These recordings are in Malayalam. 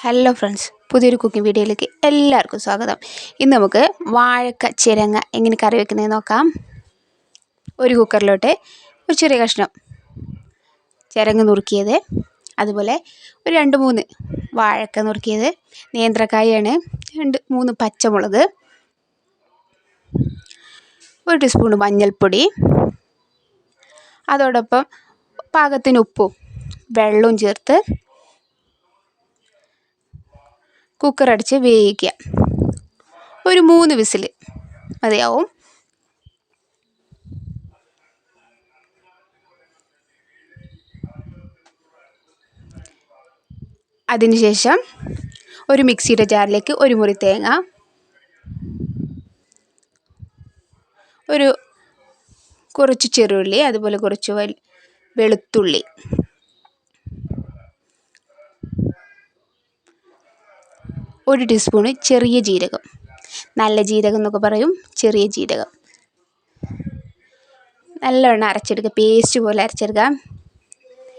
ഹലോ ഫ്രണ്ട്സ്, പുതിയൊരു കുക്കിംഗ് വീഡിയോയിലേക്ക് എല്ലാവർക്കും സ്വാഗതം. ഇന്ന് നമുക്ക് വാഴക്ക ചിരങ്ങ എങ്ങനെ കറി വെക്കുന്നതെന്ന് നോക്കാം. ഒരു കുക്കറിലോട്ട് ഒരു ചെറിയ കഷ്ണം ചിരങ്ങ നുറുക്കിയത്, അതുപോലെ ഒരു 2-3 വാഴക്ക നുറുക്കിയത്, നേന്ത്രക്കായാണ്, 2-3 പച്ചമുളക്, 1 ടീസ്പൂൺ മഞ്ഞൾപ്പൊടി, അതോടൊപ്പം പാകത്തിന് ഉപ്പും വെള്ളവും ചേർത്ത് കുക്കർ അടിച്ച് വേവിക്കുക. ഒരു 3 വിസിൽ മതിയാവും. അതിനുശേഷം ഒരു മിക്സിയുടെ ജാറിലേക്ക് 1 മുറി തേങ്ങ, കുറച്ച് ചെറുള്ളി, അതുപോലെ കുറച്ച് വെളുത്തുള്ളി, ഒരു ടീസ്പൂണ് ചെറിയ ജീരകം, നല്ല ജീരകം എന്നൊക്കെ പറയും, ചെറിയ ജീരകം, നല്ലവണ്ണം അരച്ചെടുക്കുക, പേസ്റ്റ് പോലെ അരച്ചെടുക്കാം.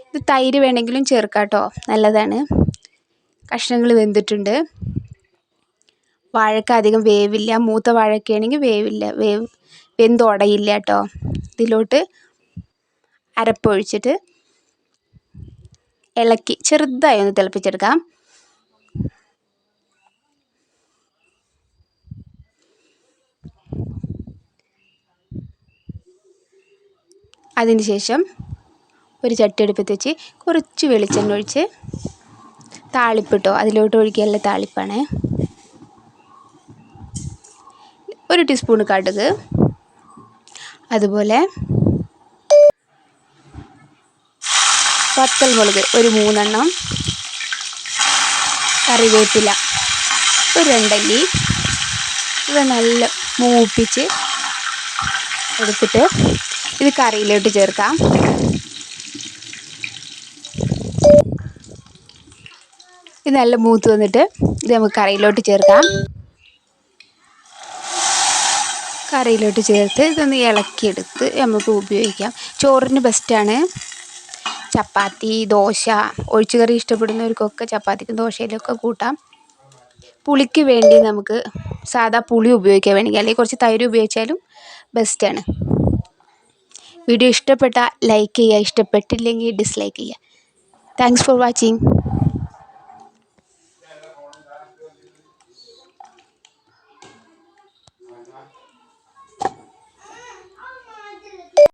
ഇത് തൈര് വേണമെങ്കിലും ചേർക്കാം കേട്ടോ, നല്ലതാണ്. കഷ്ണങ്ങൾ വെന്തിട്ടുണ്ട്. വാഴക്ക അധികം വേവില്ല, മൂത്ത വാഴക്കയാണെങ്കിൽ വെന്തുടയില്ല കേട്ടോ. ഇതിലോട്ട് അരപ്പൊഴിച്ചിട്ട് ഇളക്കി ചെറുതായി ഒന്ന് തിളപ്പിച്ചെടുക്കാം. അതിനുശേഷം ഒരു ചട്ടി അടുപ്പത്ത് വെച്ച് കുറച്ച് വെളിച്ചെണ്ണ ഒഴിച്ച് താളിപ്പിട്ടോ, അതിലോട്ട് ഒഴിക്കാനുള്ള താളിപ്പാണ്. 1 ടീസ്പൂൺ കടുക്, അതുപോലെ വറ്റൽമുളക് ഒരു 3 എണ്ണം, കറിവേപ്പില ഒരു 2 അല്ലി. ഇവ നല്ല മൂപ്പിച്ച് എടുത്തിട്ട് ഇത് കറിയിലോട്ട് ചേർക്കാം. ഇത് നല്ല മൂത്ത് വന്നിട്ട് ഇത് നമുക്ക് കറിയിലോട്ട് ചേർക്കാം. കറിയിലോട്ട് ചേർത്ത് ഇതൊന്ന് ഇളക്കിയെടുത്ത് നമുക്ക് ഉപയോഗിക്കാം. ചോറിന് ബെസ്റ്റാണ്. ചപ്പാത്തി, ദോശ, ഒഴിച്ചുകറി ഇഷ്ടപ്പെടുന്നവർക്കൊക്കെ ചപ്പാത്തിക്കും ദോശയിലൊക്കെ കൂട്ടാം. പുളിക്ക് വേണ്ടി നമുക്ക് സാധാ പുളി ഉപയോഗിക്കാൻ വേണമെങ്കിൽ, അല്ലെങ്കിൽ കുറച്ച് തൈര് ഉപയോഗിച്ചാലും ബെസ്റ്റാണ്. വീഡിയോ ഇഷ്ടപ്പെട്ടാൽ ലൈക്ക് ചെയ്യുക, ഇഷ്ടപ്പെട്ടില്ലെങ്കിൽ ഡിസ്ലൈക്ക് ചെയ്യുക. Thanks for watching.